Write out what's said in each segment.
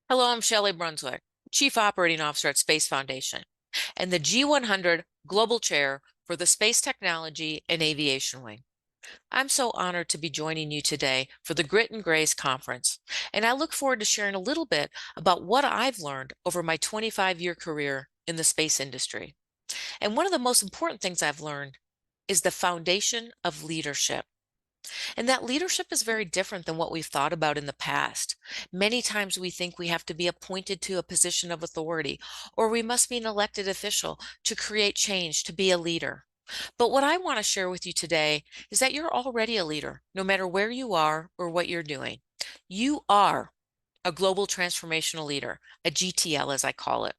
Hello, I'm Shelli Brunswick, Chief Operating Officer at Space Foundation and the G100 Global Chair for the Space Technology and Aviation Wing. I'm so honored to be joining you today for the Grit and Grace Conference, and I look forward to sharing a little bit about what I've learned over my 25-year career in the space industry. And one of the most important things I've learned is the foundation of leadership. And that leadership is very different than what we've thought about in the past. Many times we think we have to be appointed to a position of authority, or we must be an elected official to create change, to be a leader. But what I want to share with you today is that you're already a leader, no matter where you are or what you're doing. You are a global transformational leader, a GTL as I call it.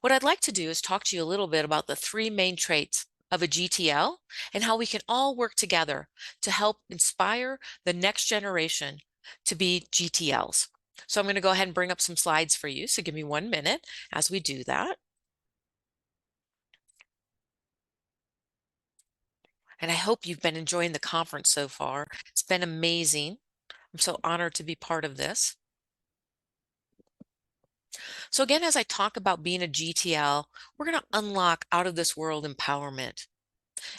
What I'd like to do is talk to you a little bit about the three main traits of a GTL and how we can all work together to help inspire the next generation to be GTLs. So I'm going to go ahead and bring up some slides for you. So give me 1 minute as we do that. And I hope you've been enjoying the conference so far. It's been amazing. I'm so honored to be part of this. So again, as I talk about being a GTL, we're going to unlock out of this world empowerment.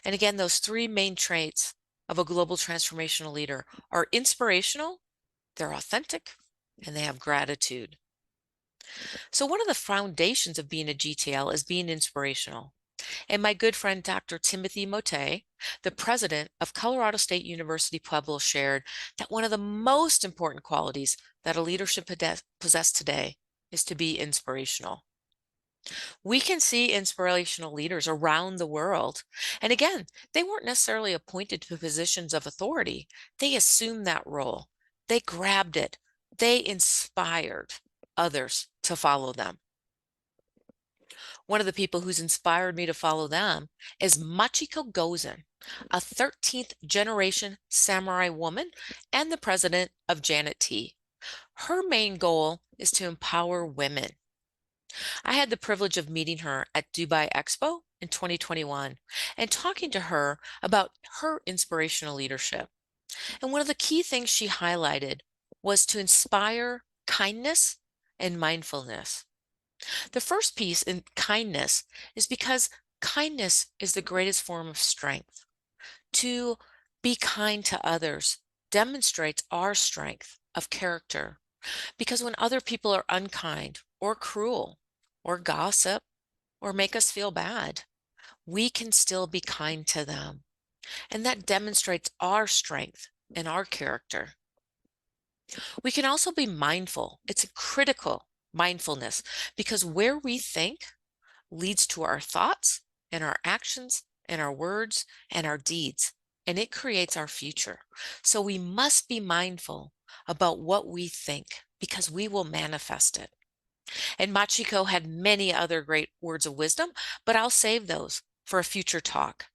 And again, those three main traits of a global transformational leader are inspirational, they're authentic, and they have gratitude. So one of the foundations of being a GTL is being inspirational. And my good friend, Dr. Timothy Motet, the president of Colorado State University Pueblo, shared that one of the most important qualities that a leadership possess today is to be inspirational. We can see inspirational leaders around the world. And again, they weren't necessarily appointed to positions of authority. They assumed that role. They grabbed it. They inspired others to follow them. One of the people who's inspired me to follow them is Machiko Gozen, a 13th generation samurai woman and the president of Janet Tea. Her main goal is to empower women. I had the privilege of meeting her at Dubai Expo in 2021 and talking to her about her inspirational leadership. And one of the key things she highlighted was to inspire kindness and mindfulness. The first piece in kindness is because kindness is the greatest form of strength. To be kind to others demonstrates our strength of character. Because when other people are unkind or cruel or gossip or make us feel bad, we can still be kind to them. And that demonstrates our strength and our character. We can also be mindful. It's a critical mindfulness because where we think leads to our thoughts and our actions and our words and our deeds, and it creates our future. So we must be mindful about what we think because we will manifest it. And Machiko had many other great words of wisdom, but I'll save those for a future talk.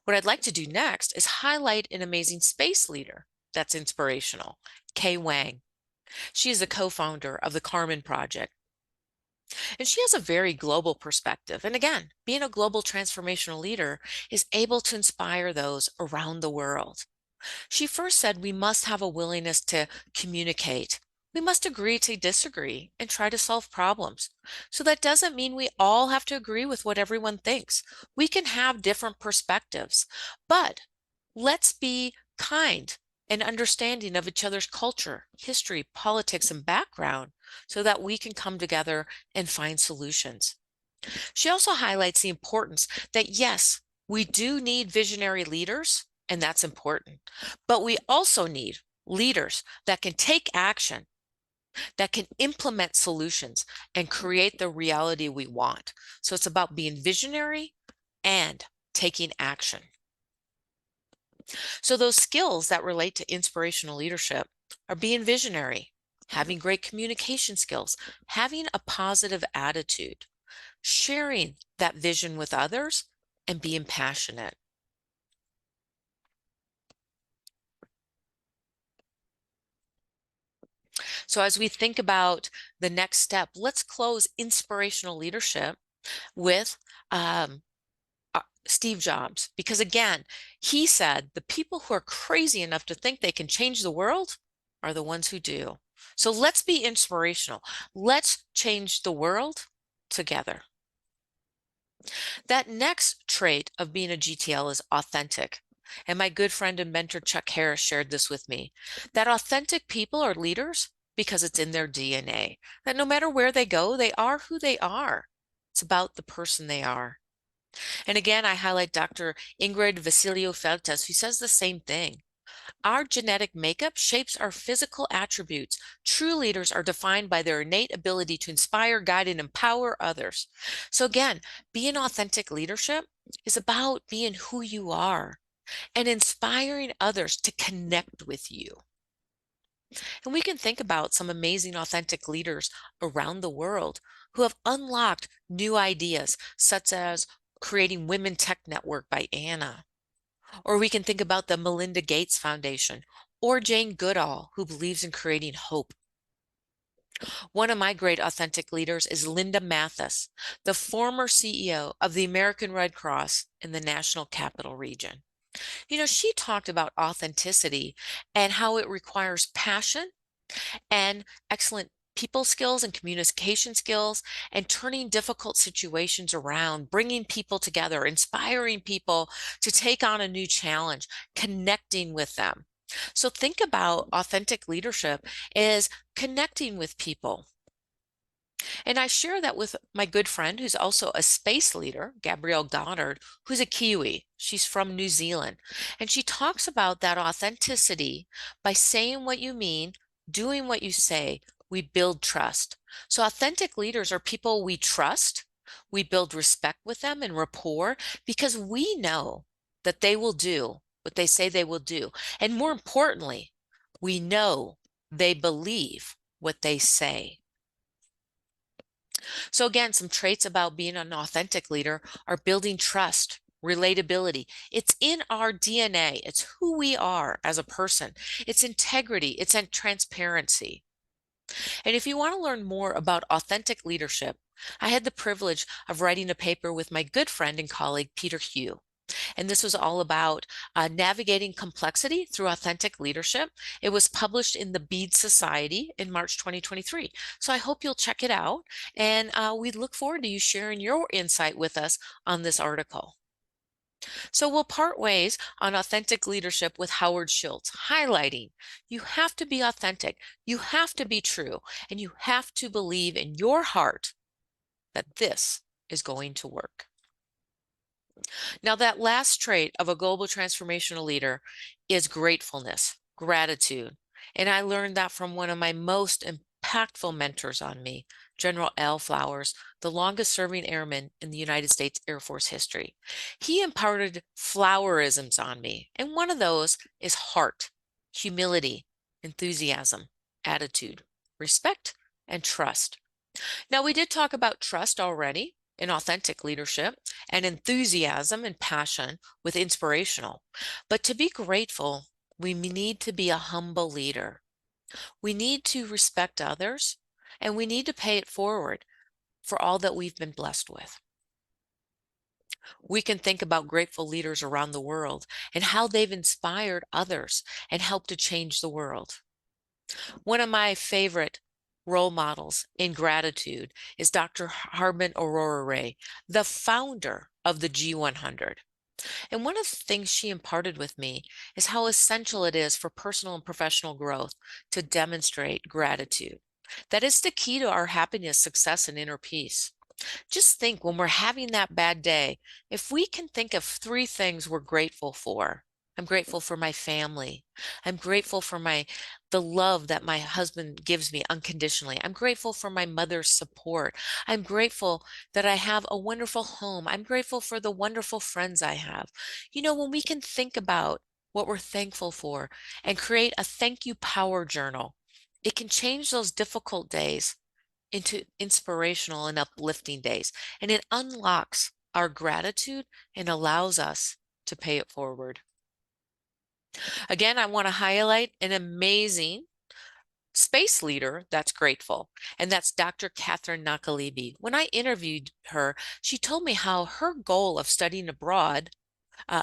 What I'd like to do next is highlight an amazing space leader that's inspirational, Kay Wang. She is a co-founder of the Carmen Project. And she has a very global perspective. And again, being a global transformational leader is able to inspire those around the world. She first said we must have a willingness to communicate. We must agree to disagree and try to solve problems. So that doesn't mean we all have to agree with what everyone thinks. We can have different perspectives, but let's be kind and understanding of each other's culture, history, politics, and background so that we can come together and find solutions. She also highlights the importance that, yes, we do need visionary leaders, and that's important, but we also need leaders that can take action, that can implement solutions and create the reality we want. So it's about being visionary and taking action. So those skills that relate to inspirational leadership are being visionary, having great communication skills, having a positive attitude, sharing that vision with others, and being passionate. So as we think about the next step, let's close inspirational leadership with Steve Jobs, because again, he said the people who are crazy enough to think they can change the world are the ones who do. So let's be inspirational. Let's change the world together. That next trait of being a GTL is authentic. And my good friend and mentor Chuck Harris shared this with me, that authentic people are leaders because it's in their DNA, that no matter where they go, they are who they are. It's about the person they are. And again, I highlight Dr. Ingrid Vasilio-Feltes, who says the same thing. Our genetic makeup shapes our physical attributes. True leaders are defined by their innate ability to inspire, guide, and empower others. So again, being authentic leadership is about being who you are and inspiring others to connect with you. And we can think about some amazing authentic leaders around the world who have unlocked new ideas, such as creating Women Tech Network by Anna. Or we can think about the Melinda Gates Foundation or Jane Goodall, who believes in creating hope. One of my great authentic leaders is Linda Mathis, the former CEO of the American Red Cross in the National Capital Region. She talked about authenticity and how it requires passion and excellent people skills and communication skills and turning difficult situations around, bringing people together, inspiring people to take on a new challenge, connecting with them. So think about authentic leadership as connecting with people. And I share that with my good friend, who's also a space leader, Gabrielle Goddard, who's a Kiwi. She's from New Zealand. And she talks about that authenticity by saying what you mean, doing what you say. We build trust. So authentic leaders are people we trust. We build respect with them and rapport because we know that they will do what they say they will do. And more importantly, we know they believe what they say. So again, some traits about being an authentic leader are building trust, relatability. It's in our DNA. It's who we are as a person. It's integrity. It's in transparency. And if you want to learn more about authentic leadership, I had the privilege of writing a paper with my good friend and colleague, Peter Hugh. And this was all about navigating complexity through authentic leadership. It was published in the Bead Society in March 2023. So I hope you'll check it out. And we look forward to you sharing your insight with us on this article. So we'll part ways on authentic leadership with Howard Schultz, highlighting you have to be authentic, you have to be true, and you have to believe in your heart that this is going to work. Now, that last trait of a global transformational leader is gratefulness, gratitude. And I learned that from one of my most impactful mentors on me, General Al Flowers, the longest serving airman in the United States Air Force history. He imparted flowerisms on me. And one of those is heart, humility, enthusiasm, attitude, respect, and trust. Now, we did talk about trust already in authentic leadership and enthusiasm and passion with inspirational. But to be grateful, we need to be a humble leader. We need to respect others and we need to pay it forward for all that we've been blessed with. We can think about grateful leaders around the world and how they've inspired others and helped to change the world. One of my favorite role models in gratitude is Dr. Harbin Aurora Ray, the founder of the G100. And one of the things she imparted with me is how essential it is for personal and professional growth to demonstrate gratitude. That is the key to our happiness, success, and inner peace. Just think when we're having that bad day, if we can think of 3 things we're grateful for. I'm grateful for my family. I'm grateful for the love that my husband gives me unconditionally. I'm grateful for my mother's support. I'm grateful that I have a wonderful home. I'm grateful for the wonderful friends I have. When we can think about what we're thankful for and create a thank you power journal, it can change those difficult days into inspirational and uplifting days. And it unlocks our gratitude and allows us to pay it forward. Again, I want to highlight an amazing space leader that's grateful, and that's Dr. Catherine Nakalibi. When I interviewed her, she told me how her goal of studying abroad,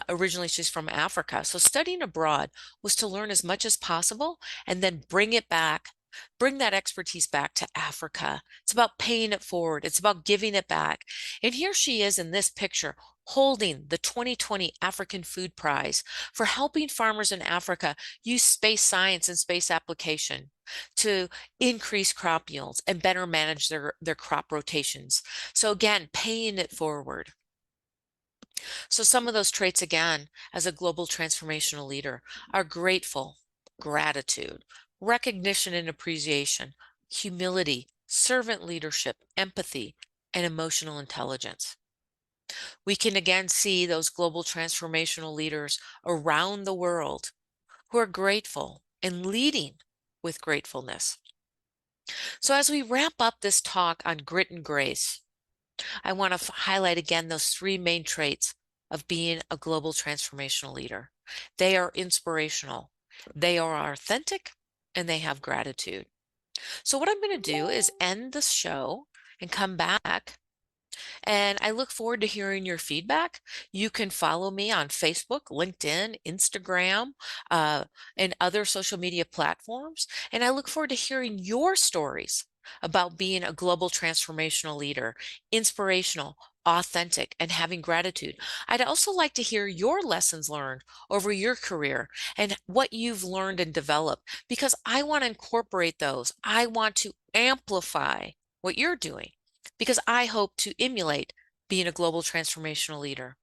originally she's from Africa, so studying abroad was to learn as much as possible and then bring it back Bring that expertise back to Africa. It's about paying it forward. It's about giving it back. And here she is in this picture holding the 2020 African Food Prize for helping farmers in Africa use space science and space application to increase crop yields and better manage their crop rotations. So again, paying it forward. So some of those traits again, as a global transformational leader, are grateful, gratitude, recognition and appreciation, humility, servant leadership, empathy, and emotional intelligence. We can again see those global transformational leaders around the world who are grateful and leading with gratefulness. So as we wrap up this talk on grit and grace, I want to highlight again those three main traits of being a global transformational leader. They are inspirational, they are authentic, and they have gratitude. So what I'm going to do is end the show and come back, and I look forward to hearing your feedback. You can follow me on Facebook, LinkedIn, Instagram, uh, and other social media platforms. And I look forward to hearing your stories about being a global transformational leader, inspirational, authentic, and having gratitude. I'd also like to hear your lessons learned over your career and what you've learned and developed, because I want to incorporate those. I want to amplify what you're doing, because I hope to emulate being a global transformational leader.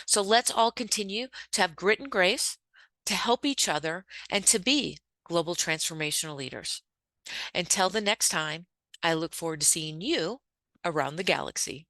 So let's all continue to have grit and grace, to help each other, and to be global transformational leaders. Until the next time, I look forward to seeing you around the galaxy.